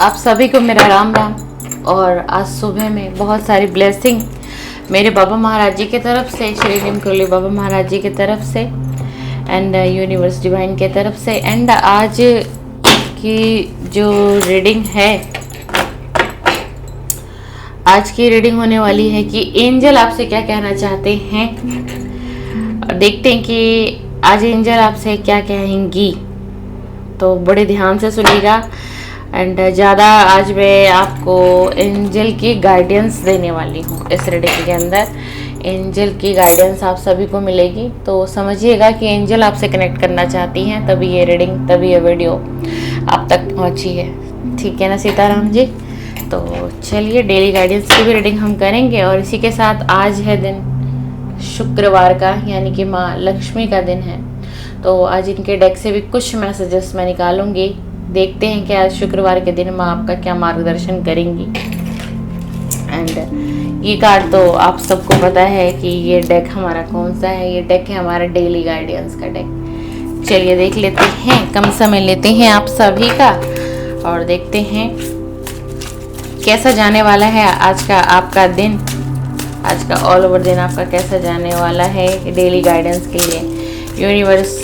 आप सभी को मेरा राम राम। और आज सुबह में बहुत सारी ब्लेसिंग मेरे बाबा महाराज जी की तरफ से, श्री निम कुरली बाबा महाराज जी की तरफ से एंड यूनिवर्स डिवाइन की तरफ से। एंड आज की जो रीडिंग है, आज की रीडिंग होने वाली है कि एंजल आपसे क्या कहना चाहते हैं। और देखते हैं कि आज एंजल आपसे क्या कहेंगी, तो बड़े ध्यान से सुनिएगा। एंड ज़्यादा आज मैं आपको एंजल की गाइडेंस देने वाली हूँ। इस रीडिंग के अंदर एंजल की गाइडेंस आप सभी को मिलेगी, तो समझिएगा कि एंजल आपसे कनेक्ट करना चाहती हैं, तभी ये रीडिंग, तभी ये वीडियो आप तक पहुँची है। ठीक है ना सीताराम जी। तो चलिए डेली गाइडेंस की भी रीडिंग हम करेंगे। और इसी के साथ आज है दिन शुक्रवार का, यानी कि माँ लक्ष्मी का दिन है। तो आज इनके डेक से भी कुछ मैसेजेस मैं निकालूंगी। देखते हैं कि आज शुक्रवार के दिन माँ आपका क्या मार्गदर्शन करेंगी। एंड ये कार्ड तो आप सबको पता है कि ये डेक हमारा कौन सा है। ये डेक है हमारा डेली गाइडेंस का डेक। चलिए देख लेते हैं, कम समय लेते हैं आप सभी का और देखते हैं कैसा जाने वाला है आज का आपका दिन। आज का ऑल ओवर दिन आपका कैसा जाने वाला है डेली गाइडेंस के लिए। यूनिवर्स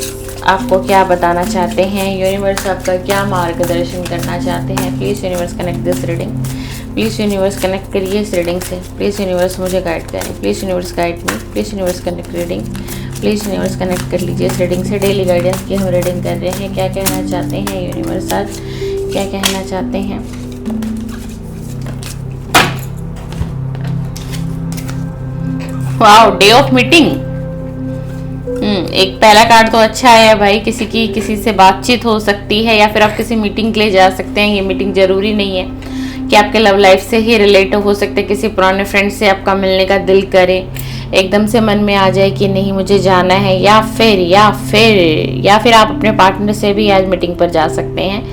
आपको क्या बताना चाहते हैं, यूनिवर्स आपका क्या मार्गदर्शन करना चाहते हैं। Please universe connect this reading. Please universe connect करिए इस रीडिंग से। प्लीज़ यूनिवर्स मुझे गाइड करें। Please universe guide me. Please universe connect reading. Please universe connect कर लीजिए इस रीडिंग से। डेली गाइडेंस की हम रीडिंग कर रहे हैं। क्या कहना चाहते हैं यूनिवर्स, आज क्या कहना चाहते हैं। Wow, day of meeting. एक पहला कार्ड तो अच्छा है भाई। किसी से बातचीत हो सकती है या फिर आप किसी मीटिंग के लिए जा सकते हैं। ये मीटिंग जरूरी नहीं है कि आपके लव लाइफ से ही रिलेट हो सकते। किसी पुराने फ्रेंड से आपका मिलने का दिल करे, एकदम से मन में आ जाए कि नहीं मुझे जाना है, या फिर आप अपने पार्टनर से भी आज मीटिंग पर जा सकते हैं।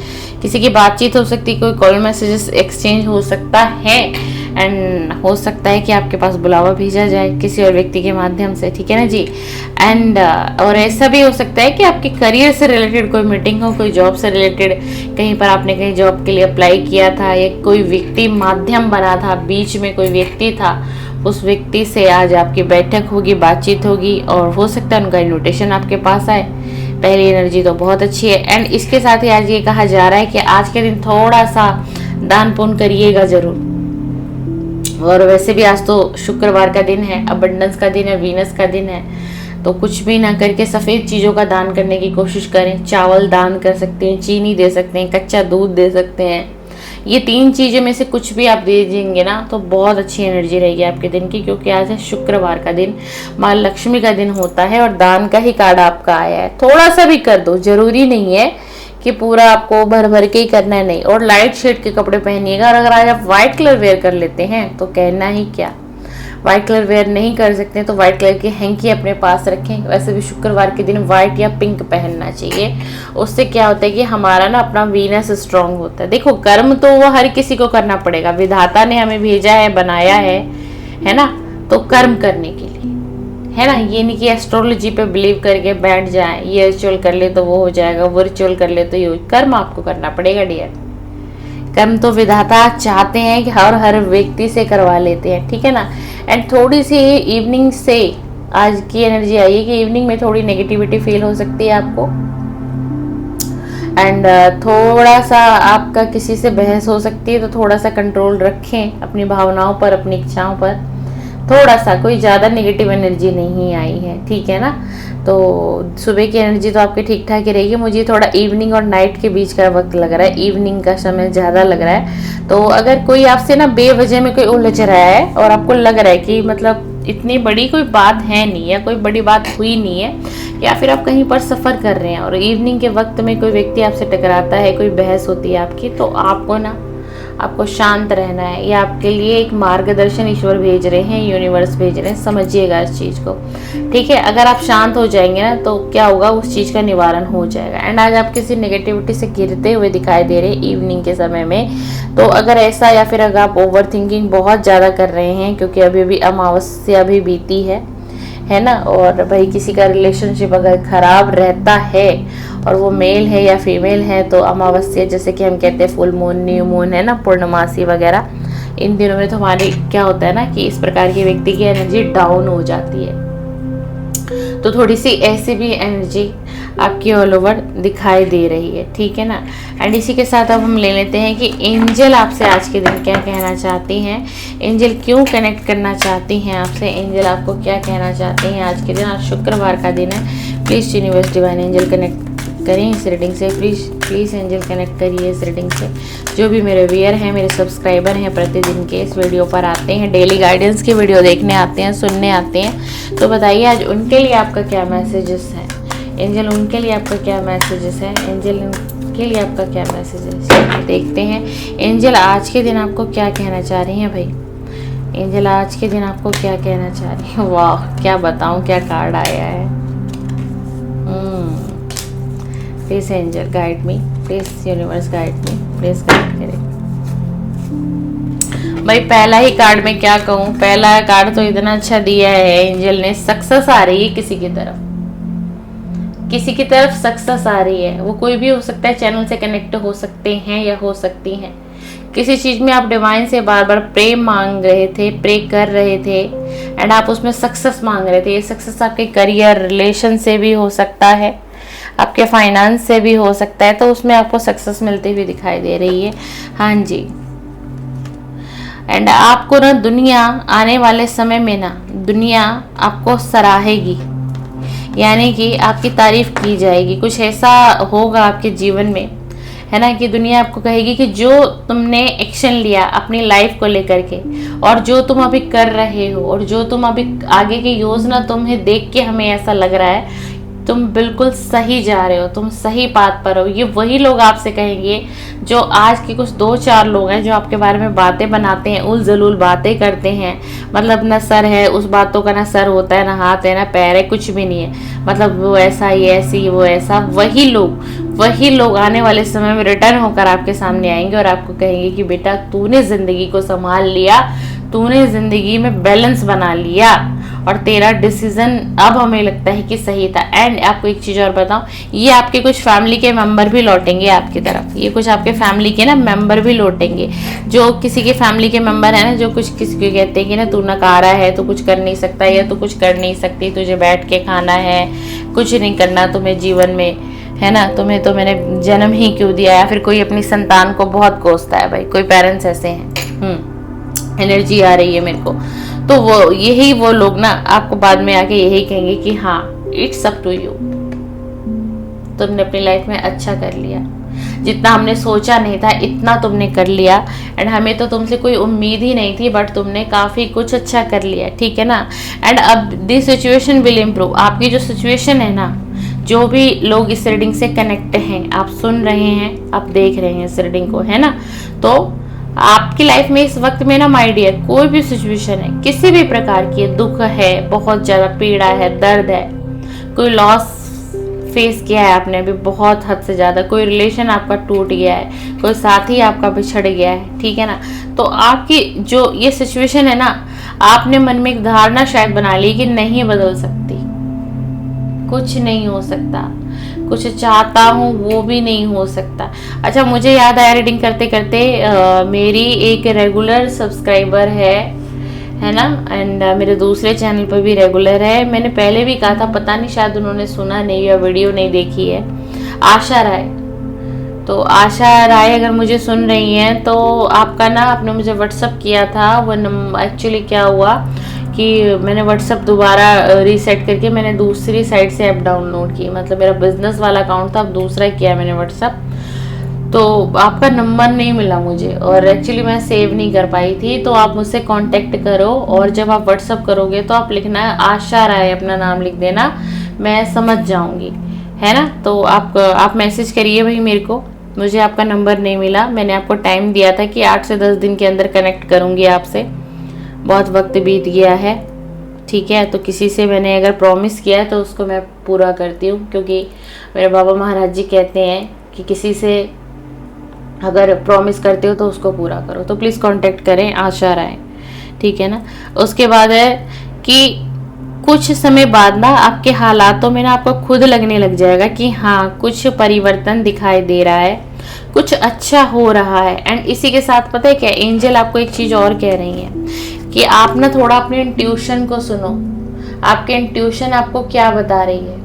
किसी की बातचीत हो सकती है, कोई कॉल मैसेजेस एक्सचेंज हो सकता है एंड हो सकता है कि आपके पास बुलावा भेजा जाए किसी और व्यक्ति के माध्यम से। ठीक है ना जी। एंड और ऐसा भी हो सकता है कि आपके करियर से रिलेटेड कोई मीटिंग हो, कोई जॉब से रिलेटेड, कहीं पर आपने कहीं जॉब के लिए अप्लाई किया था या कोई व्यक्ति माध्यम बना था, बीच में कोई व्यक्ति था, उस व्यक्ति से आज आपकी बैठक होगी, बातचीत होगी और हो सकता है उनका इन्विटेशन आपके पास आए। पहली एनर्जी तो बहुत अच्छी है। एंड इसके साथ ही आज ये कहा जा रहा है कि आज के दिन थोड़ा सा दान पुण्य करिएगा जरूर। और वैसे भी आज तो शुक्रवार का दिन है, अबंडेंस का दिन है, वीनस का दिन है, तो कुछ भी ना करके सफ़ेद चीज़ों का दान करने की कोशिश करें। चावल दान कर सकते हैं, चीनी दे सकते हैं, कच्चा दूध दे सकते हैं। ये 3 चीज़ें में से कुछ भी आप दे देंगे ना तो बहुत अच्छी एनर्जी रहेगी आपके दिन की, क्योंकि आज है शुक्रवार का दिन, माँ लक्ष्मी का दिन होता है और दान का ही कार्ड आपका आया है। थोड़ा सा भी कर दो, जरूरी नहीं है कि पूरा आपको भर भर के ही करना है, नहीं। और लाइट शेड के कपड़े पहनिएगा। और अगर आज आप व्हाइट कलर वेयर कर लेते हैं तो कहना ही क्या। व्हाइट कलर वेयर नहीं कर सकते तो व्हाइट कलर की हैंकी अपने पास रखें। वैसे भी शुक्रवार के दिन व्हाइट या पिंक पहनना चाहिए। उससे क्या होता है कि हमारा ना अपना वीनस स्ट्रांग होता है। देखो कर्म तो वो हर किसी को करना पड़ेगा, विधाता ने हमें भेजा है, बनाया है ना, तो कर्म करने के लिए, है ना। ये नहीं कि एस्ट्रोलॉजी पे बिलीव करके बैठ जाए, ये रिचुअल कर ले तो वो हो जाएगा, वो रिचुअल कर ले तो ये। कर्म आपको करना पड़ेगा डियर। कर्म तो विधाता चाहते हैं कि हर व्यक्ति से करवा लेते हैं। ठीक है ना। एंड थोड़ी सी इवनिंग से आज की एनर्जी आई है कि इवनिंग में थोड़ी नेगेटिविटी फील हो सकती है आपको। एंड थोड़ा सा आपका किसी से बहस हो सकती है, तो थोड़ा सा कंट्रोल रखें अपनी भावनाओं पर, अपनी इच्छाओं पर। थोड़ा सा, कोई ज़्यादा नेगेटिव एनर्जी नहीं आई है। ठीक है ना। तो सुबह की एनर्जी तो आपकी ठीक ठाक ही रहेगी। मुझे थोड़ा इवनिंग और नाइट के बीच का वक्त लग रहा है, इवनिंग का समय ज़्यादा लग रहा है। तो अगर कोई आपसे ना बेवजह में कोई उलझ रहा है और आपको लग रहा है कि मतलब इतनी बड़ी कोई बात है नहीं या कोई बड़ी बात हुई नहीं है, या फिर आप कहीं पर सफ़र कर रहे हैं और इवनिंग के वक्त में कोई व्यक्ति आपसे टकराता है, कोई बहस होती है आपकी, तो आपको शांत रहना है। ये आपके लिए एक मार्गदर्शन ईश्वर भेज रहे हैं, यूनिवर्स भेज रहे हैं। समझिएगा इस चीज़ को। ठीक है। अगर आप शांत हो जाएंगे ना तो क्या होगा, उस चीज़ का निवारण हो जाएगा। एंड आज आप किसी नेगेटिविटी से घिरते हुए दिखाई दे रहे हैं इवनिंग के समय में। तो अगर ऐसा, या फिर अगर आप ओवर थिंकिंग बहुत ज़्यादा कर रहे हैं, क्योंकि अभी भी अमावस्या भी बीती है ना। और भाई किसी का रिलेशनशिप अगर खराब रहता है और वो मेल है या फीमेल है तो अमावस्या, जैसे कि हम कहते हैं फुल मून, न्यू मून है ना, पूर्णमासी वगैरह, इन दिनों में तो हमारी क्या होता है ना कि इस प्रकार के व्यक्ति की एनर्जी डाउन हो जाती है। तो थोड़ी सी ऐसी भी एनर्जी आपकी ऑल ओवर दिखाई दे रही है, ठीक है ना। एंड इसी के साथ अब हम ले लेते हैं कि एंजल आपसे आज के दिन क्या कहना चाहती हैं, एंजल क्यों कनेक्ट करना चाहती हैं आपसे, एंजल आपको क्या कहना चाहते हैं आज के दिन। आज शुक्रवार का दिन है, please universe divine angel connect करें इस रीडिंग से, प्लीज़ एंजल कनेक्ट करिए इस रीडिंग से। जो भी मेरे व्यूअर हैं, मेरे सब्सक्राइबर हैं, प्रतिदिन के इस वीडियो पर आते हैं, डेली गाइडेंस की वीडियो देखने आते हैं, सुनने आते हैं, तो बताइए आज उनके लिए आपका क्या मैसेजेस है, एंजल उनके लिए आपका क्या मैसेजेस है, एंजल उनके लिए आपका क्या मैसेजेस है। देखते हैं एंजल आज के दिन आपको क्या कहना चाह रही हैं भाई, एंजल आज के दिन आपको क्या कहना चाह रही है। वाह, क्या बताऊं, क्या कार्ड आया है। Please angel guide me, please universe guide me, please guide करें भाई। पहला ही कार्ड में क्या कहूँ, पहला कार्ड तो इतना अच्छा दिया है एंजल ने, सक्सेस आ रही है किसी की तरफ, किसी की तरफ सक्सेस आ रही है। वो कोई भी हो सकता है, चैनल से कनेक्ट हो सकते हैं या हो सकती हैं। किसी चीज में आप डिवाइन से बार बार प्रे मांग रहे थे, प्रे कर रहे थे एंड आप उसमें सक्सेस मांग रहे थे। ये सक्सेस आपके करियर, रिलेशन से भी हो सकता है, आपके फाइनेंस से भी हो सकता है, तो उसमें आपको सक्सेस मिलती हुई दिखाई दे रही है। हाँ जी, एंड आपको ना दुनिया आने वाले समय में ना दुनिया आपको सराहेगी, यानी कि आपकी तारीफ की जाएगी। कुछ ऐसा होगा आपके जीवन में, है ना, कि दुनिया आपको कहेगी कि जो तुमने एक्शन लिया अपनी लाइफ को लेकर के, और जो तुम अभी कर रहे हो, और जो तुम अभी आगे की योजना तुम्हें देख के हमें ऐसा लग रहा है तुम बिल्कुल सही जा रहे हो, तुम सही बात पर हो। ये वही लोग आपसे कहेंगे जो आज के कुछ 2-4 लोग हैं जो आपके बारे में बातें बनाते हैं, उल जलूल बातें करते हैं, मतलब ना सर है उस बातों का, ना सर होता है, ना हाथ है, ना पैर है, कुछ भी नहीं है, मतलब वो ऐसा, ये ऐसी, वो ऐसा। वही लोग आने वाले समय में रिटर्न होकर आपके सामने आएंगे और आपको कहेंगे कि बेटा तूने जिंदगी को संभाल लिया, तूने जिंदगी में बैलेंस बना लिया और तेरा डिसीजन अब हमें लगता है कि सही था। एंड आपको एक चीज और बताऊं, ये आपके कुछ फैमिली के मेंबर भी लौटेंगे आपकी तरफ, ये कुछ आपके फैमिली के ना मेंबर भी लौटेंगे। जो किसी के फैमिली के मेंबर है ना, जो कुछ किसी को कहते हैं कि ना तू नकारा है, तू कुछ कर नहीं सकता या तू कुछ कर नहीं सकती, तुझे बैठ के खाना है, कुछ नहीं करना तुम्हें जीवन में, है ना, तुम्हें तो मैंने जन्म ही क्यों दिया, या फिर कोई अपनी संतान को बहुत कोसता है भाई, कोई पेरेंट्स ऐसे हैं। एनर्जी आ रही है मेरे को, तो वो लोग ना आपको बाद में आके यही कहेंगे कि हाँ इट्स अप टू यू, तुमने अपनी लाइफ में अच्छा कर लिया, जितना हमने सोचा नहीं था इतना तुमने कर लिया, एंड हमें तो तुमसे कोई उम्मीद ही नहीं थी, बट तुमने काफी कुछ अच्छा कर लिया, ठीक है ना। एंड अब दिस सिचुएशन विल इम्प्रूव, आपकी जो सिचुएशन है ना, जो भी लोग इस रीडिंग से कनेक्ट हैं, आप सुन रहे हैं, आप देख रहे हैं इस रीडिंग को, है ना, तो आपकी लाइफ में इस वक्त में ना माय डियर कोई भी सिचुएशन है, किसी भी प्रकार की दुख है, बहुत ज्यादा पीड़ा है, दर्द है, कोई लॉस फेस किया है आपने अभी बहुत हद से ज्यादा, कोई रिलेशन आपका टूट गया है, कोई साथी आपका बिछड़ गया है, ठीक है ना, तो आपकी जो ये सिचुएशन है ना, आपने मन में एक धारणा शायद बना ली कि नहीं बदल सकती, कुछ नहीं हो सकता, कुछ चाहता हूँ वो भी नहीं हो सकता। अच्छा, मुझे याद आया रीडिंग करते करते, मेरी एक रेगुलर सब्सक्राइबर है ना, एंड मेरे दूसरे चैनल पर भी रेगुलर है, मैंने पहले भी कहा था, पता नहीं शायद उन्होंने सुना नहीं या वीडियो नहीं देखी है, आशा राय। तो आशा राय अगर मुझे सुन रही हैं तो आपका ना, आपने मुझे व्हाट्सअप किया था, वो एक्चुअली क्या हुआ कि मैंने व्हाट्सअप दोबारा रीसेट करके मैंने दूसरी साइट से ऐप डाउनलोड की, मतलब मेरा बिजनेस वाला अकाउंट था, अब दूसरा किया मैंने व्हाट्सअप, तो आपका नंबर नहीं मिला मुझे और एक्चुअली मैं सेव नहीं कर पाई थी। तो आप मुझसे कांटेक्ट करो और जब आप व्हाट्सअप करोगे तो आप लिखना आशा राय, अपना नाम लिख देना, मैं समझ जाऊंगी, है ना। तो आप मैसेज करिए भाई मेरे को, मुझे आपका नंबर नहीं मिला, मैंने आपको टाइम दिया था कि 8 से 10 दिन के अंदर कनेक्ट करूंगी आपसे, बहुत वक्त बीत गया है, ठीक है। तो किसी से मैंने अगर प्रॉमिस किया है तो उसको मैं पूरा करती हूँ, क्योंकि मेरे बाबा महाराज जी कहते हैं कि किसी से अगर प्रॉमिस करते हो तो उसको पूरा करो। तो प्लीज़ कांटेक्ट करें आशा राय, ठीक है ना। उसके बाद है कि कुछ समय बाद ना आपके हालातों में ना आपको खुद लगने लग जाएगा कि हाँ कुछ परिवर्तन दिखाई दे रहा है, कुछ अच्छा हो रहा है। एंड इसी के साथ पता है क्या, एंजल आपको एक चीज और कह रही है कि आप ना थोड़ा अपने इंट्यूशन को सुनो। आपके इंट्यूशन आपको क्या बता रही है?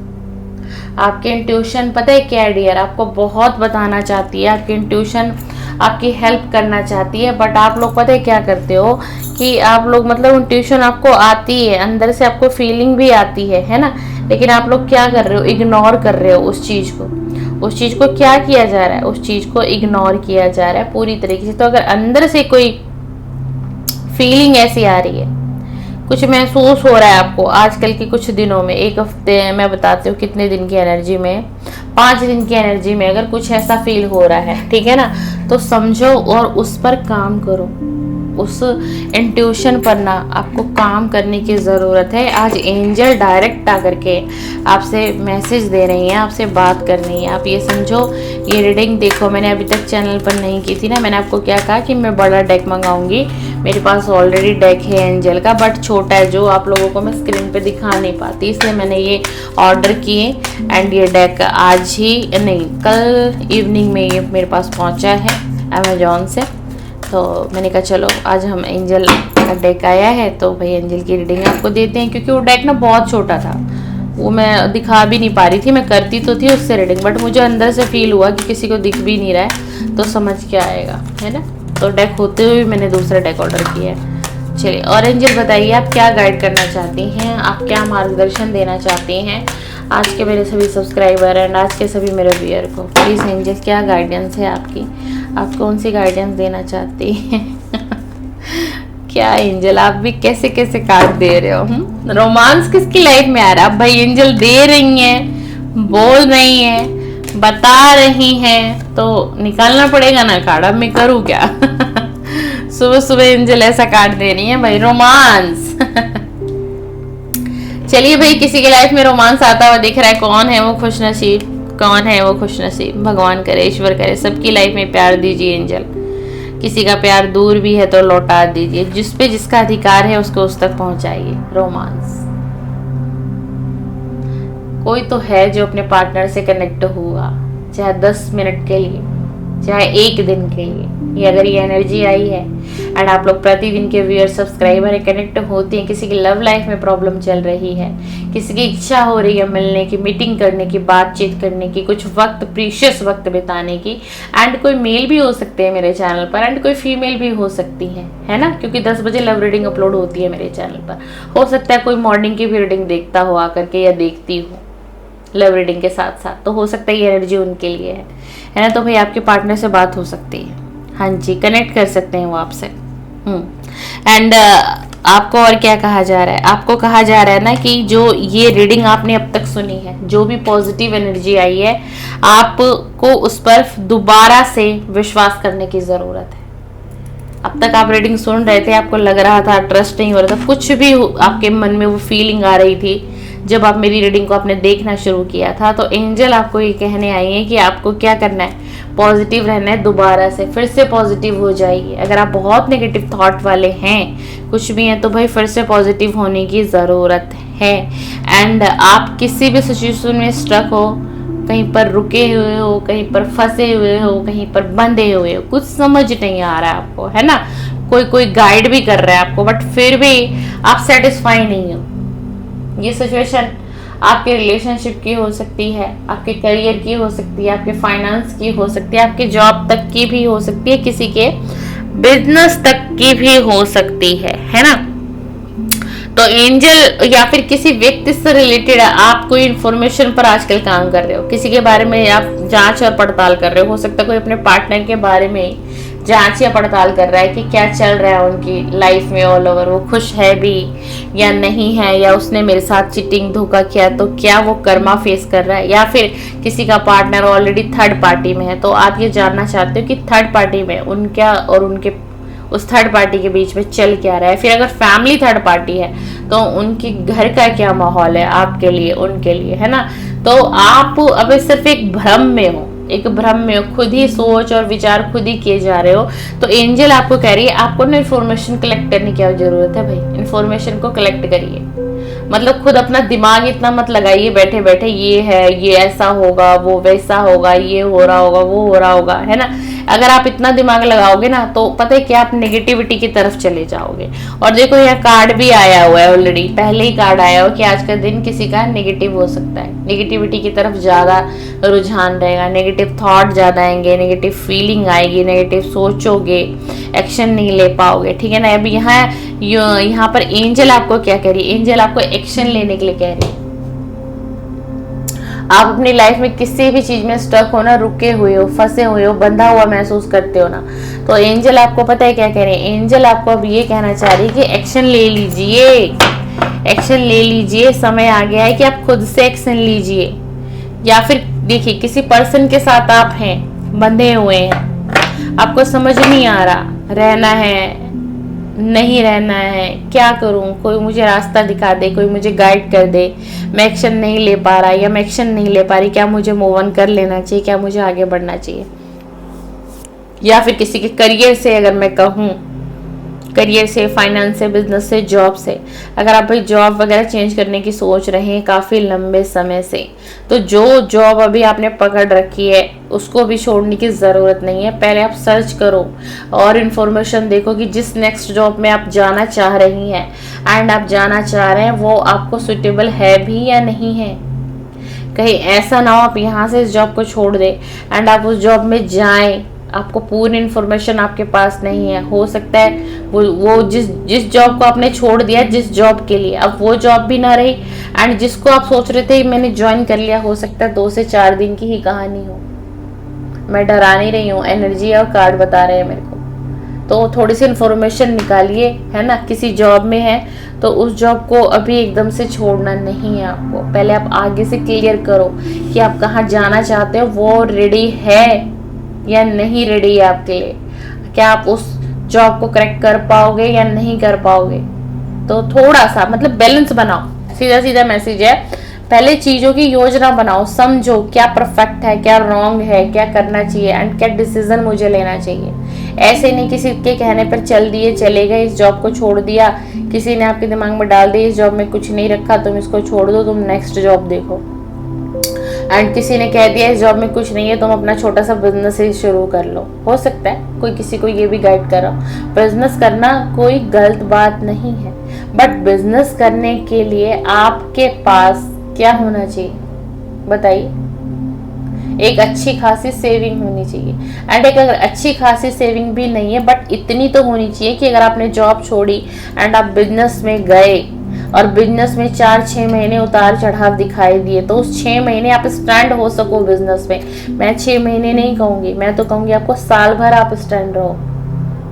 आपके इंट्यूशन पता है क्या डियर, आपको बहुत बताना चाहती है। आपकी इंट्यूशन आपकी हेल्प करना चाहती है, बट आप लोग पता है क्या करते हो कि आप लोग मतलब इंट्यूशन आपको आती है, अंदर से आपको फीलिंग भी आती है ना, लेकिन आप लोग क्या कर रहे हो, इग्नोर कर रहे हो उस चीज़ को। उस चीज़ को क्या किया जा रहा है, उस चीज़ को इग्नोर किया जा रहा है पूरी तरीके से। तो अगर अंदर से कोई फीलिंग ऐसी आ रही है, कुछ महसूस हो रहा है आपको आजकल के कुछ दिनों में, एक हफ्ते मैं बताती हूँ कितने दिन की एनर्जी में, 5 दिन की एनर्जी में अगर कुछ ऐसा फील हो रहा है, ठीक है ना, तो समझो और उस पर काम करो। उस इंट्यूशन पर ना आपको काम करने की ज़रूरत है। आज एंजल डायरेक्ट आकर के आपसे मैसेज दे रही हैं, आपसे बात कर रही हैं। आप ये समझो, ये रीडिंग देखो, मैंने अभी तक चैनल पर नहीं की थी ना, मैंने आपको क्या कहा कि मैं बड़ा डेक मंगाऊंगी। मेरे पास ऑलरेडी डेक है एंजल का, बट छोटा है, जो आप लोगों को मैं स्क्रीन पे दिखा नहीं पाती, इसलिए मैंने ये ऑर्डर किए। एंड ये डेक आज ही नहीं, कल इवनिंग में ये मेरे पास पहुंचा है अमेजोन से। तो मैंने कहा चलो आज हम एंजल का डेक आया है तो भाई एंजल की रीडिंग आपको देते हैं, क्योंकि वो डेक ना बहुत छोटा था, वो मैं दिखा भी नहीं पा रही थी। मैं करती तो थी उससे रीडिंग, बट मुझे अंदर से फील हुआ कि किसी को दिख भी नहीं रहा है तो समझ क्या आएगा, है ना। तो डेक होते हुए मैंने दूसरा डेक ऑर्डर किया है। चलिए, और एंजल बताइए आप क्या गाइड करना चाहती हैं, आप क्या मार्गदर्शन देना चाहती हैं आज के मेरे सभी सब्सक्राइबर एंड आज के सभी मेरे व्यूअर को। प्लीज़ एंजल, क्या गाइडेंस है आपकी, आप कौन सी गाइडेंस देना चाहती हैं? क्या एंजल, आप भी कैसे कैसे कार्ड दे रहे हो? रोमांस किसकी लाइफ में आ रहा है? अब भाई एंजल दे रही हैं, बोल रही हैं, बता रही हैं, तो निकालना पड़ेगा ना कार्ड। अब मैं करूँ क्या? सुबह सुबह एंजल ऐसा कार्ड दे रही है भाई, रोमांस। चलिए भाई, किसी के लाइफ में रोमांस आता हुआ दिख रहा है, कौन है वो खुशनसीब, कौन है वो खुशनसीब? भगवान करे, ईश्वर करे सबकी लाइफ में प्यार दीजिए एंजल। किसी का प्यार दूर भी है तो लौटा दीजिए, जिस पे जिसका अधिकार है उसको उस तक पहुंचाइए। रोमांस, कोई तो है जो अपने पार्टनर से कनेक्ट हुआ, चाहे 10 मिनट के लिए, चाहे 1 दिन के लिए। ये अगर ये एनर्जी आई है एंड आप लोग प्रतिदिन के व्यूअर सब्सक्राइबर है, कनेक्ट होते हैं, किसी की लव लाइफ में प्रॉब्लम चल रही है, किसी की इच्छा हो रही है मिलने की, मीटिंग करने की, बातचीत करने की, कुछ वक्त, प्रीशियस वक्त बिताने की। एंड कोई मेल भी हो सकते हैं मेरे चैनल पर एंड कोई फीमेल भी हो सकती है ना, क्योंकि 10 बजे लव रीडिंग अपलोड होती है मेरे चैनल पर। हो सकता है कोई मॉर्निंग की भी रीडिंग देखता हो आकर के, या देखती हो लव रीडिंग के साथ साथ, तो हो सकता है ये एनर्जी उनके लिए है ना। तो भाई आपके पार्टनर से बात हो सकती है, हाँ जी, कनेक्ट कर सकते हैं वो आपसे। एंड आपको और क्या कहा जा रहा है? आपको कहा जा रहा है ना कि जो ये रीडिंग आपने अब तक सुनी है, जो भी पॉजिटिव एनर्जी आई है, आपको उस पर दोबारा से विश्वास करने की ज़रूरत है। अब तक आप रीडिंग सुन रहे थे, आपको लग रहा था, ट्रस्ट नहीं हो रहा था, कुछ भी आपके मन में वो फीलिंग आ रही थी जब आप मेरी रीडिंग को आपने देखना शुरू किया था, तो एंजल आपको ये कहने आई है कि आपको क्या करना है, पॉजिटिव रहना है, दोबारा से फिर से पॉजिटिव हो जाइए। अगर आप बहुत नेगेटिव थॉट वाले हैं, कुछ भी हैं, तो भाई फिर से पॉजिटिव होने की ज़रूरत है। एंड आप किसी भी सिचुएशन में स्ट्रक हो, कहीं पर रुके हुए हो, कहीं पर फंसे हुए हो, कहीं पर बंधे हुए हो, कुछ समझ नहीं आ रहा है आपको, है ना, कोई गाइड भी कर रहा है आपको, बट फिर भी आप सेटिस्फाई नहीं हो। ये सिचुएशन आपके रिलेशनशिप की हो सकती है, आपके करियर की हो सकती है, आपके फाइनेंस की हो सकती है, आपके जॉब तक की भी हो सकती है, किसी के बिजनेस तक की भी हो सकती है ना। तो एंजल या फिर किसी व्यक्ति से रिलेटेड आप कोई इन्फॉर्मेशन पर आजकल काम कर रहे हो, किसी के बारे में आप जांच और पड़ताल कर रहे हो सकता है कोई अपने पार्टनर के बारे में जांच या पड़ताल कर रहा है कि क्या चल रहा है उनकी लाइफ में ऑल ओवर, वो खुश है भी या नहीं है, या उसने मेरे साथ चीटिंग धोखा किया तो क्या वो कर्मा फेस कर रहा है, या फिर किसी का पार्टनर ऑलरेडी थर्ड पार्टी में है, तो आप ये जानना चाहते हो कि थर्ड पार्टी में उनका और उनके उस थर्ड पार्टी के बीच में चल क्या रहा है। फिर अगर फैमिली थर्ड पार्टी है तो उनके घर का क्या माहौल है आपके लिए, उनके लिए, है ना। तो आप अब सिर्फ एक भ्रम में हो, एक भ्रम में हो, खुद ही सोच और विचार खुद ही किए जा रहे हो। तो एंजल आपको कह रही है आपको ना इन्फॉर्मेशन कलेक्ट करने की जरूरत है भाई, इन्फॉर्मेशन को कलेक्ट करिए। मतलब खुद अपना दिमाग इतना मत लगाइए बैठे बैठे, ये है, ये ऐसा होगा, वो वैसा होगा, ये हो रहा होगा, वो हो रहा होगा, है ना। अगर आप इतना दिमाग लगाओगे ना तो पता है क्या, आप नेगेटिविटी की तरफ चले जाओगे। और देखो यहाँ कार्ड भी आया हुआ है ऑलरेडी, पहले ही कार्ड आया हुआ कि आज का दिन किसी का नेगेटिव हो सकता है, नेगेटिविटी की तरफ ज्यादा रुझान रहेगा, नेगेटिव थॉट ज्यादा आएंगे, नेगेटिव फीलिंग आएगी, नेगेटिव सोचोगे, एक्शन नहीं ले पाओगे, ठीक है ना। अब यहाँ पर एंजल आपको क्या कह रही है, एंजल आपको एक्शन लेने के लिए कह रही है। आप अपनी लाइफ में किसी भी चीज में स्टक हो ना, रुके हुए हो, फंसे हुए हो, बंधा हुआ महसूस करते हो ना, तो एंजल आपको पता है क्या कह रहे हैं, एंजल आपको अब ये कहना चाह रही है कि एक्शन ले लीजिए, एक्शन ले लीजिए, समय आ गया है कि आप खुद से एक्शन लीजिए। या फिर देखिए किसी पर्सन के साथ आप हैं, बंधे हुए हैं, आपको समझ नहीं आ रहा रहना है नहीं रहना है, क्या करूं, कोई मुझे रास्ता दिखा दे, कोई मुझे गाइड कर दे, मैं एक्शन नहीं ले पा रहा या मैं एक्शन नहीं ले पा रही, क्या मुझे मूव ऑन कर लेना चाहिए, क्या मुझे आगे बढ़ना चाहिए। या फिर किसी के करियर से अगर मैं कहूँ, करियर से, फाइनेंस से, बिजनेस से, जॉब से, अगर आप भाई जॉब वगैरह चेंज करने की सोच रहे हैं काफ़ी लंबे समय से, तो जो जॉब अभी आपने पकड़ रखी है उसको भी छोड़ने की ज़रूरत नहीं है। पहले आप सर्च करो और इन्फॉर्मेशन देखो कि जिस नेक्स्ट जॉब में आप जाना चाह रही हैं एंड आप जाना चाह रहे हैं वो आपको सुटेबल है भी या नहीं है। कहीं ऐसा ना हो आप यहाँ से इस जॉब को छोड़ दे एंड आप उस जॉब में जाएं, आपको पूरी इन्फॉर्मेशन आपके पास नहीं है, हो सकता है वो जिस जॉब को आपने छोड़ दिया, जिस जॉब के लिए, अब वो जॉब भी ना रही एंड जिसको आप सोच रहे थे मैंने ज्वाइन कर लिया, हो सकता है 2 से 4 दिन की ही कहानी हो। मैं डरा नहीं रही हूँ, एनर्जी और कार्ड बता रहे हैं मेरे को। तो थोड़ी सी इन्फॉर्मेशन निकालिए, है ना। किसी जॉब में है तो उस जॉब को अभी एकदम से छोड़ना नहीं है आपको, पहले आप आगे से क्लियर करो कि आप कहाँ जाना चाहते हो, वो रेडी है या नहीं रेडी है आपके लिए, क्या आप उस जॉब को करेक्ट कर पाओगे या नहीं कर पाओगे। तो थोड़ा सा मतलब बैलेंस बनाओ, सीधा सीधा मैसेज है, पहले चीजों की योजना बनाओ, समझो क्या परफेक्ट है, क्या रॉन्ग है, क्या करना चाहिए एंड क्या डिसीजन मुझे लेना चाहिए। ऐसे नहीं किसी के कहने पर चल दिए चले गए, इस जॉब को छोड़ दिया, किसी ने आपके दिमाग में डाल दिया इस जॉब में कुछ नहीं रखा, तुम इसको छोड़ दो, तुम नेक्स्ट जॉब देखो। एंड किसी ने कह दिया इस जॉब में कुछ नहीं है, तुम अपना छोटा सा बिजनेस ही शुरू कर लो। हो सकता है कोई किसी को ये भी गाइड कर रहा हो। बिजनेस करना कोई गलत बात नहीं है, बट बिजनेस करने के लिए आपके पास क्या होना चाहिए बताइए। एक अच्छी खासी सेविंग होनी चाहिए एंड एक अगर अच्छी खासी सेविंग भी नहीं है बट इतनी तो होनी चाहिए कि अगर आपने जॉब छोड़ी एंड आप बिजनेस में गए और बिजनेस में 4-6 महीने उतार चढ़ाव दिखाई दिए, तो उस 6 महीने आप स्टैंड हो सको बिजनेस में। मैं 6 महीने नहीं कहूँगी, मैं तो कहूँगी आपको साल भर आप स्टैंड रहो,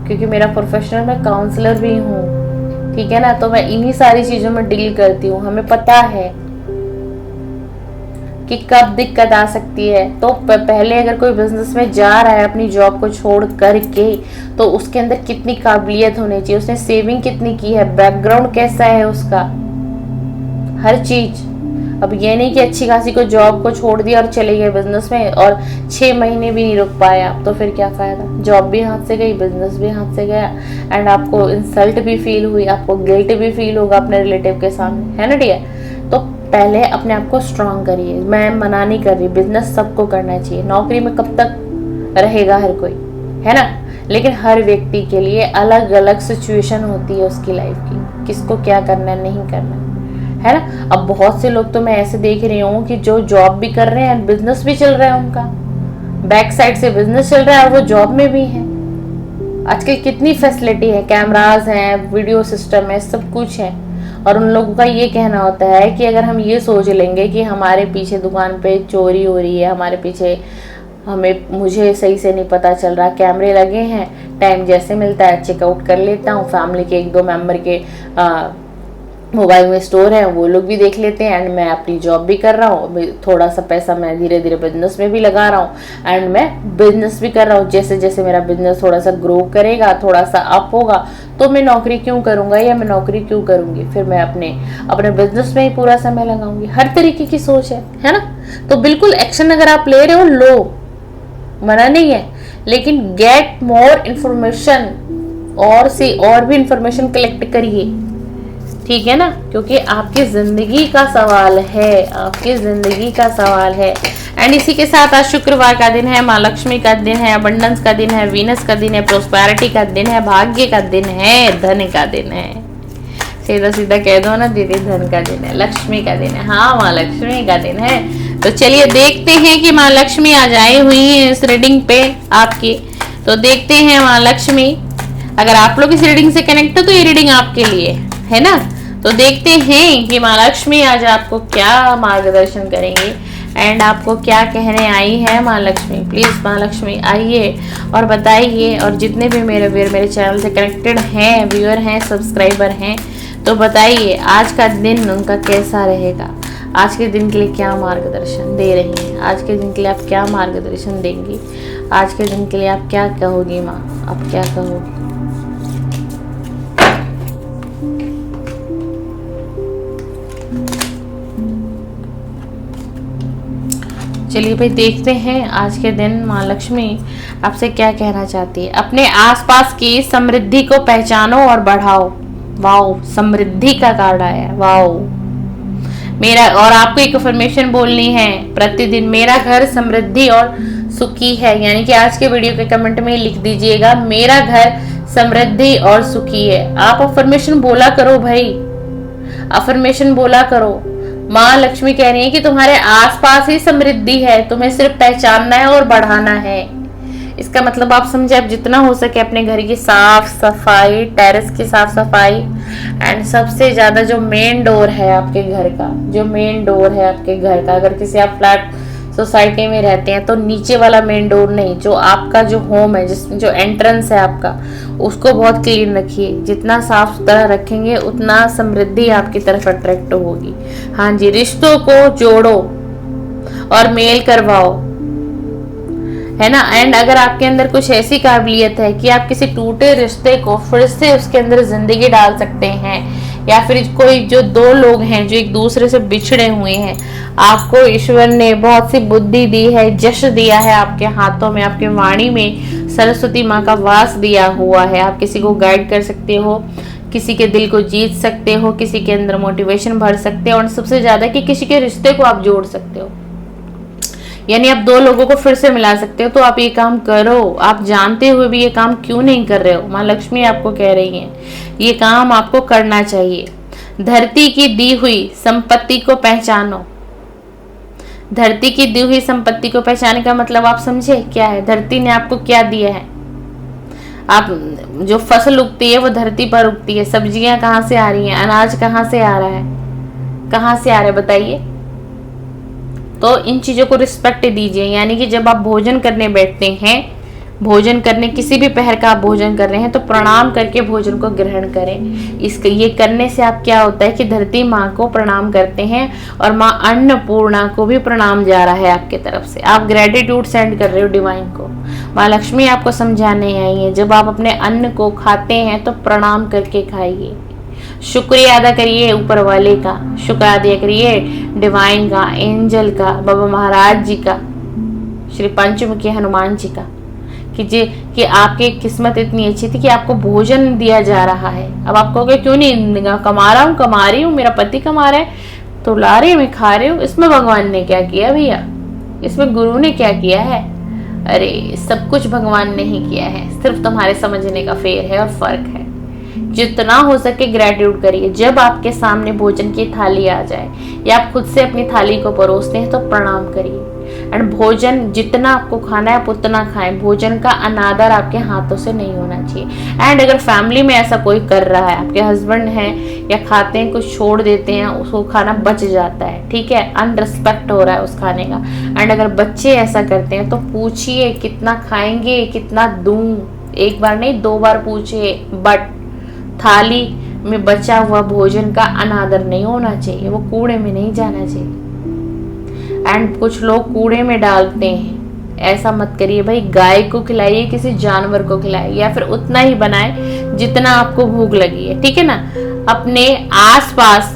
क्योंकि मेरा प्रोफेशनल मैं काउंसलर भी हूँ, ठीक है ना। तो मैं इन्हीं सारी चीज़ों में डील करती हूँ, हमें पता है कि कब दिक्कत आ सकती है। तो पहले अगर कोई बिजनेस में जा रहा है अपनी जॉब को छोड़ करके, तो उसके अंदर कितनी काबिलियत होनी चाहिए, उसने सेविंग कितनी की है, बैकग्राउंड कैसा है उसका, हर चीज। अब ये नहीं कि अच्छी खासी को जॉब को छोड़ दिया और चले गए बिजनेस में और 6 महीने भी नहीं रुक पाया, तो फिर क्या फायदा। जॉब भी हाथ से गई, बिजनेस भी हाथ से गया एंड आपको इंसल्ट भी फील हुई, आपको गिल्ट भी फील होगा अपने रिलेटिव के सामने, है ना डियर। तो पहले अपने आप को स्ट्रांग करिए। मैं मना नहीं कर रही, बिजनेस सबको करना चाहिए, नौकरी में कब तक रहेगा हर कोई, है ना। लेकिन हर व्यक्ति के लिए अलग अलग सिचुएशन होती है उसकी लाइफ की, किसको क्या करना है नहीं करना है ना। अब बहुत से लोग तो मैं ऐसे देख रही हूँ कि जो जॉब भी कर रहे हैं, बिजनेस भी चल रहा है उनका, बैक साइड से बिजनेस चल रहा है और वो जॉब में भी है। आजकल कितनी फैसिलिटी है, कैमराज हैं, वीडियो सिस्टम है, सब कुछ है। और उन लोगों का ये कहना होता है कि अगर हम ये सोच लेंगे कि हमारे पीछे दुकान पे चोरी हो रही है, हमारे पीछे मुझे सही से नहीं पता चल रहा, कैमरे लगे हैं, टाइम जैसे मिलता है चेकआउट कर लेता हूँ, फैमिली के 1-2 मेंबर के मोबाइल में स्टोर है वो लोग भी देख लेते हैं एंड मैं अपनी जॉब भी कर रहा हूँ, थोड़ा सा पैसा मैं धीरे धीरे बिजनेस में भी लगा रहा हूँ एंड मैं बिजनेस भी कर रहा हूँ। जैसे जैसे मेरा बिजनेस थोड़ा सा ग्रो करेगा, थोड़ा सा अप होगा, तो मैं नौकरी क्यों करूँगा या मैं नौकरी क्यों करूँगी, फिर मैं अपने बिजनेस में ही पूरा समय लगाऊंगी। हर तरीके की सोच है ना। तो बिल्कुल एक्शन अगर आप ले रहे हो लो, मना नहीं है, लेकिन गेट मोर इन्फॉर्मेशन और भी इन्फॉर्मेशन कलेक्ट करिए, ठीक है ना, क्योंकि आपकी जिंदगी का सवाल है, आपकी जिंदगी का सवाल है। एंड इसी के साथ आज शुक्रवार का दिन है, माँ लक्ष्मी का दिन है, अबंडेंस का दिन है, वीनस का दिन है, प्रोस्पेरिटी का दिन है, भाग्य का दिन है, धन का दिन है। सीधा सीधा कह दो ना दीदी, धन का दिन है, लक्ष्मी का दिन है। हाँ, माँ लक्ष्मी का दिन है। तो चलिए देखते हैं कि माँ लक्ष्मी आज आई हुई है इस रीडिंग पे आपकी। तो देखते हैं माँ लक्ष्मी, अगर आप लोग इस रीडिंग से कनेक्ट हो तो ये रीडिंग आपके लिए है ना। तो देखते हैं कि माँ लक्ष्मी आज आपको क्या मार्गदर्शन करेंगी एंड आपको क्या कहने आई है माँ लक्ष्मी। प्लीज माँ लक्ष्मी आइए और बताइए। और जितने भी मेरे मेरे चैनल से कनेक्टेड हैं, व्यूअर हैं, सब्सक्राइबर हैं, तो बताइए आज का दिन उनका कैसा रहेगा, आज के दिन के लिए क्या मार्गदर्शन दे रही हैं, आज के दिन के लिए आप क्या मार्गदर्शन देंगी, आज के दिन के लिए आप क्या कहोगी माँ, आप क्या कहोगी। चलिए भाई देखते हैं आज के दिन माँ लक्ष्मी आपसे क्या कहना चाहती है। अपने आसपास की समृद्धि को पहचानो और बढ़ाओ। वाओ, समृद्धि का कार्ड आया, वाओ। मेरा, और आपको एक अफर्मेशन बोलनी है प्रतिदिन, मेरा घर समृद्धि और सुखी है। यानी कि आज के वीडियो के कमेंट में लिख दीजिएगा, मेरा घर समृद्धि और सुखी है। आप अफर्मेशन बोला करो भाई, अफर्मेशन बोला करो। माँ लक्ष्मी कह रही है कि तुम्हारे आसपास ही समृद्धि है, तुम्हें सिर्फ पहचानना है और बढ़ाना है। इसका मतलब आप समझे, आप जितना हो सके अपने घर की साफ सफाई, टेरेस की साफ सफाई, एंड सबसे ज्यादा जो मेन डोर है आपके घर का, जो मेन डोर है आपके घर का, अगर किसी आप फ्लैट सोसाइटी में रहते हैं तो नीचे वाला मेन डोर नहीं, जो आपका जो होम है, जो एंट्रेंस है आपका, उसको बहुत क्लीन रखिए। जितना साफ सुथरा रखेंगे उतना समृद्धि आपकी तरफ अट्रैक्ट होगी। हाँ जी, रिश्तों को जोड़ो और मेल करवाओ, है ना। एंड अगर आपके अंदर कुछ ऐसी काबिलियत है कि आप किसी टूटे रिश्ते को फिर से उसके अंदर जिंदगी डाल सकते हैं, या फिर कोई जो दो लोग हैं जो एक दूसरे से बिछड़े हुए हैं, आपको ईश्वर ने बहुत सी बुद्धि दी है, यश दिया है, आपके हाथों में, आपके वाणी में सरस्वती माँ का वास दिया हुआ है। आप किसी को गाइड कर सकते हो, किसी के दिल को जीत सकते हो, किसी के अंदर मोटिवेशन भर सकते हो, और सबसे ज्यादा कि किसी के रिश्ते को आप जोड़ सकते हो, यानी आप दो लोगों को फिर से मिला सकते हो। तो आप ये काम करो, आप जानते हुए भी ये काम क्यों नहीं कर रहे हो। माँ लक्ष्मी आपको कह रही हैं ये काम आपको करना चाहिए। धरती की दी हुई संपत्ति को पहचानो। धरती की दी हुई संपत्ति को पहचानने का मतलब आप समझे क्या है। धरती ने आपको क्या दिया है। आप जो फसल उगती है वो धरती पर उगती है। सब्जियां कहाँ से आ रही हैं, अनाज कहाँ से आ रहा है, कहाँ से आ रहा है बताइए। तो इन चीजों को रिस्पेक्ट दीजिए। यानी कि जब आप भोजन करने बैठते हैं, भोजन करने, किसी भी पहर का आप भोजन कर रहे हैं, तो प्रणाम करके भोजन को ग्रहण करें। इसके ये करने से आप क्या होता है कि धरती माँ को प्रणाम करते हैं और माँ अन्नपूर्णा को भी प्रणाम जा रहा है आपके तरफ से। आप ग्रेटिट्यूड सेंड कर रहे हो डिवाइन को। माँ लक्ष्मी आपको समझाने आई है, जब आप अपने अन्न को खाते हैं तो प्रणाम करके खाइए, शुक्रिया अदा करिए ऊपर वाले का, शुक्र अदा करिए डिवाइन का, एंजल का, बाबा महाराज जी का, श्री पंचमुखी हनुमान जी का, कि आपकी किस्मत इतनी अच्छी थी कि आपको भोजन दिया जा रहा है। अब आप कहोगे क्यों नहीं, कमा रहा हूँ, कमा रही हूँ, मेरा पति कमा रहा है तो ला रही हूँ, मैं खा रही हूँ, इसमें भगवान ने क्या किया भैया, इसमें गुरु ने क्या किया है। अरे सब कुछ भगवान ने ही किया है, सिर्फ तुम्हारे समझने का फेर है और फर्क है। जितना हो सके ग्रेटिट्यूड करिए। जब आपके सामने भोजन की थाली आ जाए या आप खुद से अपनी थाली को परोसते हैं तो प्रणाम करिए। एंड भोजन जितना आपको खाना है आप उतना खाएं। भोजन का अनादर आपके हाथों से नहीं होना चाहिए। एंड अगर फैमिली में ऐसा कोई कर रहा है, आपके हस्बैंड हैं या खाते हैं कुछ छोड़ देते हैं, उसको खाना बच जाता है, ठीक है, अनरिस्पेक्ट हो रहा है उस खाने का। एंड अगर बच्चे ऐसा करते हैं तो पूछिए कितना खाएंगे, कितना दूं। एक बार नहीं 2 बार पूछिए। बट थाली में बचा हुआ भोजन का अनादर नहीं होना चाहिए, वो कूड़े में नहीं जाना चाहिए। एंड कुछ लोग कूड़े में डालते हैं, ऐसा मत करिए भाई। गाय को खिलाइए, किसी जानवर को खिलाइए, या फिर उतना ही बनाए जितना आपको भूख लगी है, ठीक है ना। अपने आसपास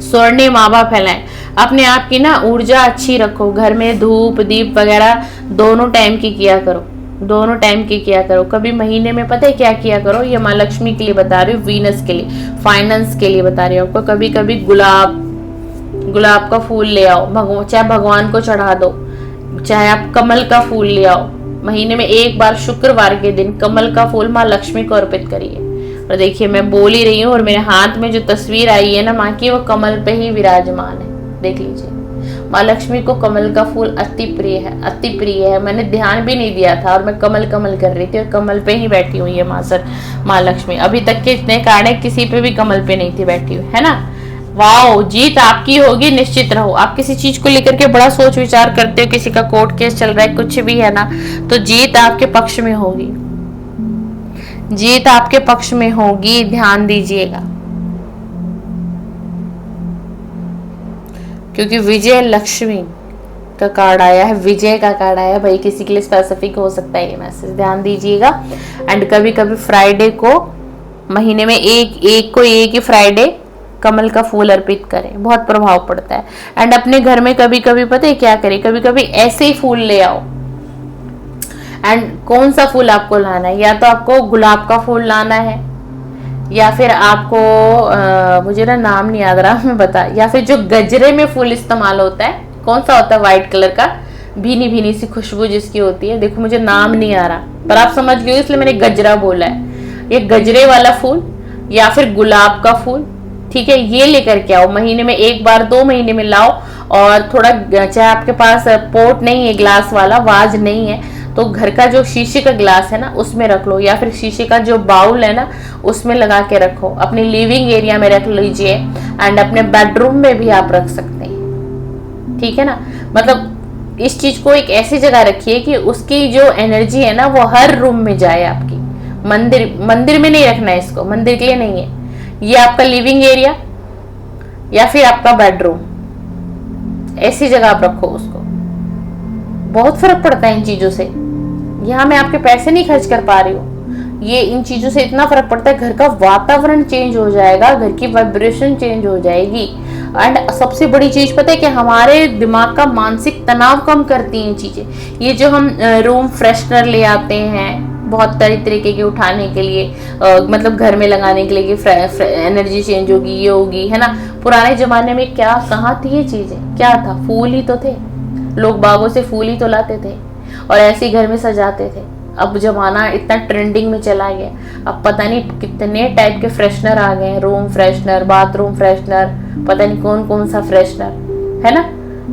स्वर्णिम आभा फैलाएं। अपने आप की ना ऊर्जा अच्छी रखो। घर में धूप दीप वगैरह दोनों टाइम की किया करो, दोनों टाइम के किया करो। कभी महीने में पता है क्या किया करो, ये माँ लक्ष्मी के लिए बता रही हूँ, वीनस के लिए, फाइनेंस के लिए बता रही हूँ आपको। कभी कभी गुलाब का फूल ले आओ, चाहे भगवान को चढ़ा दो, चाहे आप कमल का फूल ले आओ। महीने में एक बार शुक्रवार के दिन कमल का फूल माँ लक्ष्मी को अर्पित करिए। और देखिए मैं बोल ही रही हूँ और मेरे हाथ में जो तस्वीर आई है ना माँ की, वो कमल पे ही विराजमान है, देख लीजिए। माँ लक्ष्मी को कमल का फूल अति प्रिय है, अति प्रिय है। मैंने ध्यान भी नहीं दिया था और मैं कमल कर रही थी और कमल पे ही बैठी हुई है माँ लक्ष्मी। अभी तक के इतने कार्ड है, किसी पे भी कमल पे नहीं थी बैठी हुई, है ना। वाओ, जीत आपकी होगी, निश्चित रहो। आप किसी चीज को लेकर के बड़ा सोच विचार करते हो, किसी का कोर्ट केस चल रहा है, कुछ भी है ना, तो जीत आपके पक्ष में होगी, जीत आपके पक्ष में होगी, ध्यान दीजिएगा। क्योंकि विजय लक्ष्मी का कार्ड आया है, विजय का कार्ड आया है भाई, किसी के लिए स्पेसिफिक हो सकता है ये मैसेज, ध्यान दीजिएगा। एंड कभी कभी फ्राइडे को, महीने में एक ही फ्राइडे कमल का फूल अर्पित करें, बहुत प्रभाव पड़ता है। एंड अपने घर में कभी कभी पता है क्या करें, कभी कभी ऐसे ही फूल ले आओ। एंड कौन सा फूल आपको लाना है, या तो आपको गुलाब का फूल लाना है, या फिर आपको मुझे ना नाम नहीं याद रहा, मैं बता, या फिर जो गजरे में फूल इस्तेमाल होता है, कौन सा होता है, व्हाइट कलर का, भीनी भीनी सी खुशबू जिसकी होती है, देखो मुझे नाम नहीं आ रहा, पर आप समझ गए इसलिए मैंने गजरा बोला है। ये गजरे वाला फूल या फिर गुलाब का फूल, ठीक है, ये लेकर के आओ। महीने में एक बार, 2 महीने में लाओ। और थोड़ा, चाहे आपके पास पोट नहीं है, ग्लास वाला वाज नहीं है, तो घर का जो शीशे का ग्लास है ना उसमें रख लो, या फिर शीशे का जो बाउल है ना उसमें लगा के रखो, अपनी लिविंग एरिया में रख लीजिए। एंड अपने बेडरूम में भी आप रख सकते हैं, ठीक है ना। मतलब इस चीज को एक ऐसी जगह रखिए कि उसकी जो एनर्जी है ना वो हर रूम में जाए आपकी। मंदिर में नहीं रखना है इसको, मंदिर के लिए नहीं है ये, आपका लिविंग एरिया या फिर आपका बेडरूम, ऐसी जगह आप रखो उसको। बहुत फर्क पड़ता है इन चीजों से। यहाँ मैं आपके पैसे नहीं खर्च कर पा रही हूँ, ये इन चीजों से इतना फर्क पड़ता है, घर का वातावरण चेंज हो जाएगा, घर की वाइब्रेशन चेंज हो जाएगी। एंड सबसे बड़ी चीज पता है कि हमारे दिमाग का मानसिक तनाव कम करती हैं चीजें। ये जो हम रूम फ्रेशनर ले आते हैं बहुत तरीके के उठाने के लिए, मतलब घर में लगाने के लिए कि एनर्जी चेंज होगी, ये होगी, है ना। पुराने जमाने में क्या, कहाँ थी ये चीजें, क्या था, फूल ही तो थे, लोग बागों से फूल ही तो लाते थे और ऐसे ही घर में सजाते थे। अब जमाना इतना ट्रेंडिंग में चला गया, अब पता नहीं कितने टाइप के फ्रेशनर आ गए हैं, रूम फ्रेशनर, बाथरूम फ्रेशनर, पता नहीं कौन कौन सा फ्रेशनर, है ना।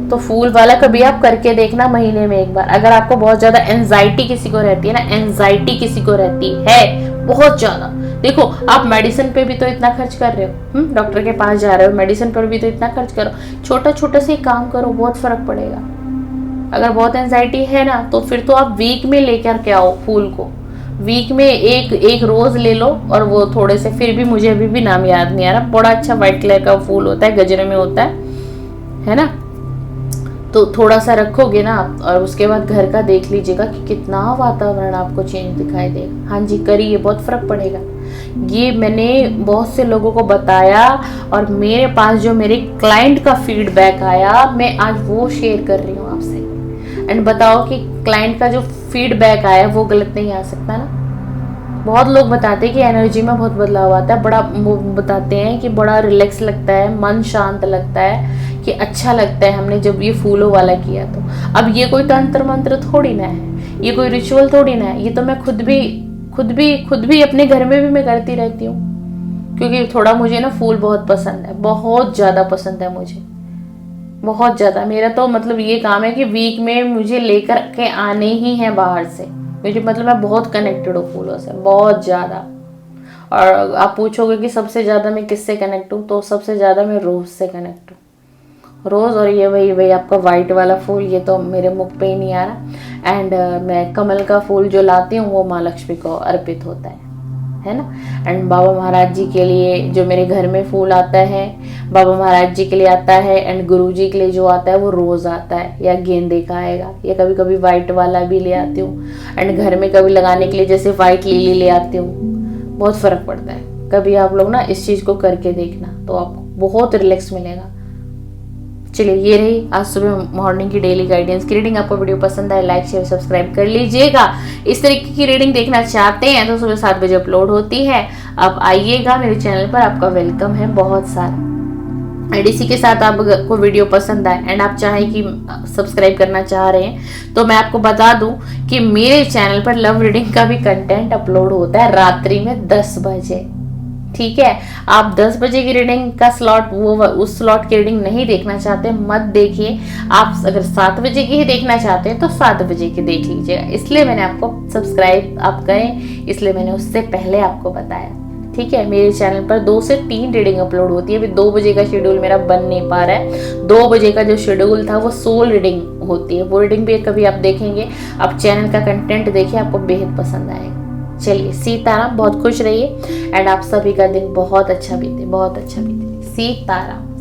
तो फूल वाला कभी आप करके देखना महीने में एक बार। अगर आपको बहुत ज्यादा एंजाइटी किसी को रहती है ना, एंजाइटी किसी को रहती है बहुत ज्यादा, देखो आप मेडिसिन पे भी तो इतना खर्च कर रहे हो, डॉक्टर के पास जा रहे हो, मेडिसिन पर भी तो इतना खर्च करो, छोटा छोटा से काम करो, बहुत फर्क पड़ेगा। अगर बहुत एंजाइटी है ना तो फिर तो आप वीक में लेकर के आओ फूल को, वीक में एक रोज ले लो। और वो थोड़े से, फिर भी मुझे अभी भी नाम याद नहीं आ रहा, बड़ा अच्छा व्हाइट कलर का फूल होता है, गजरे में होता है ना। तो थोड़ा सा रखोगे ना आप, और उसके बाद घर का देख लीजिएगा कि कितना वातावरण आपको चेंज दिखाई देगा। हाँ जी करिए, बहुत फर्क पड़ेगा। ये मैंने बहुत से लोगों को बताया और मेरे पास जो मेरे क्लाइंट का फीडबैक आया, मैं आज वो शेयर कर रही हूँ आपसे। एंड बताओ कि क्लाइंट का जो फीडबैक आया वो गलत नहीं आ सकता ना। बहुत लोग बताते हैं कि एनर्जी में बहुत बदलाव आता है, बड़ा बताते हैं कि बड़ा रिलैक्स लगता है, मन शांत लगता है, कि अच्छा लगता है हमने जब ये फूलों वाला किया। तो अब ये कोई तंत्र मंत्र थोड़ी ना है, ये कोई रिचुअल थोड़ी ना है, ये तो मैं खुद भी अपने घर में भी मैं करती रहती हूँ। क्योंकि थोड़ा मुझे ना फूल बहुत पसंद है, बहुत ज्यादा पसंद है मुझे, बहुत ज्यादा। मेरा तो मतलब ये काम है कि वीक में मुझे लेकर के आने ही है बाहर से, मुझे मतलब मैं बहुत कनेक्टेड हूँ फूलों से, बहुत ज्यादा। और आप पूछोगे कि सबसे ज्यादा मैं किससे कनेक्ट हूँ, तो सबसे ज्यादा मैं रोज से कनेक्ट हूँ, रोज। और ये वही आपका वाइट वाला फूल, ये तो मेरे मुख पे ही नहीं आ रहा। एंड मैं कमल का फूल जो लाती हूँ वो माँ लक्ष्मी को अर्पित होता है ना। एंड बाबा महाराज जी के लिए जो मेरे घर में फूल आता है, बाबा महाराज जी के लिए आता है। एंड गुरु जी के लिए जो आता है वो रोज आता है, या गेंदे का आएगा, या कभी कभी वाइट वाला भी ले आती हूँ। एंड घर में कभी लगाने के लिए जैसे वाइट लिली ले आती हूँ, बहुत फर्क पड़ता है। कभी आप लोग ना इस चीज को करके देखना, तो आपको बहुत रिलैक्स मिलेगा। चलिए ये रही आज सुबह मॉर्निंग की डेली गाइडेंस की रीडिंग। आपको वीडियो पसंद आए लाइक शेयर सब्सक्राइब कर लीजिएगा। इस तरीके की रीडिंग देखना चाहते हैं तो सुबह 7 बजे अपलोड होती है, आप आइएगा मेरे चैनल पर, आपका वेलकम है बहुत सारा। एंड इसी के साथ आपको वीडियो पसंद आए एंड आप चाहें कि सब्सक्राइब करना चाह रहे हैं तो मैं आपको बता दूं कि मेरे चैनल पर लव रीडिंग का भी कंटेंट अपलोड होता है रात्रि में 10 बजे। ठीक है, आप 10 बजे की रीडिंग का स्लॉट, वो उस स्लॉट की रीडिंग नहीं देखना चाहते मत देखिए। आप अगर 7 बजे की ही देखना चाहते हैं तो 7 बजे की देख लीजिएगा। इसलिए मैंने आपको सब्सक्राइब आप करें, इसलिए मैंने उससे पहले आपको बताया। ठीक है, मेरे चैनल पर 2 से 3 रीडिंग अपलोड होती है। अभी 2 बजे का शेड्यूल मेरा बन नहीं पा रहा है। 2 बजे का जो शेड्यूल था वो सोल रीडिंग होती है, वो रीडिंग भी कभी आप देखेंगे। आप चैनल का कंटेंट देखिए, आपको बेहद पसंद आएगा। चलिए सीताराम, बहुत खुश रहिए एंड आप सभी का दिन बहुत अच्छा बीते, बहुत अच्छा बीते। सीताराम।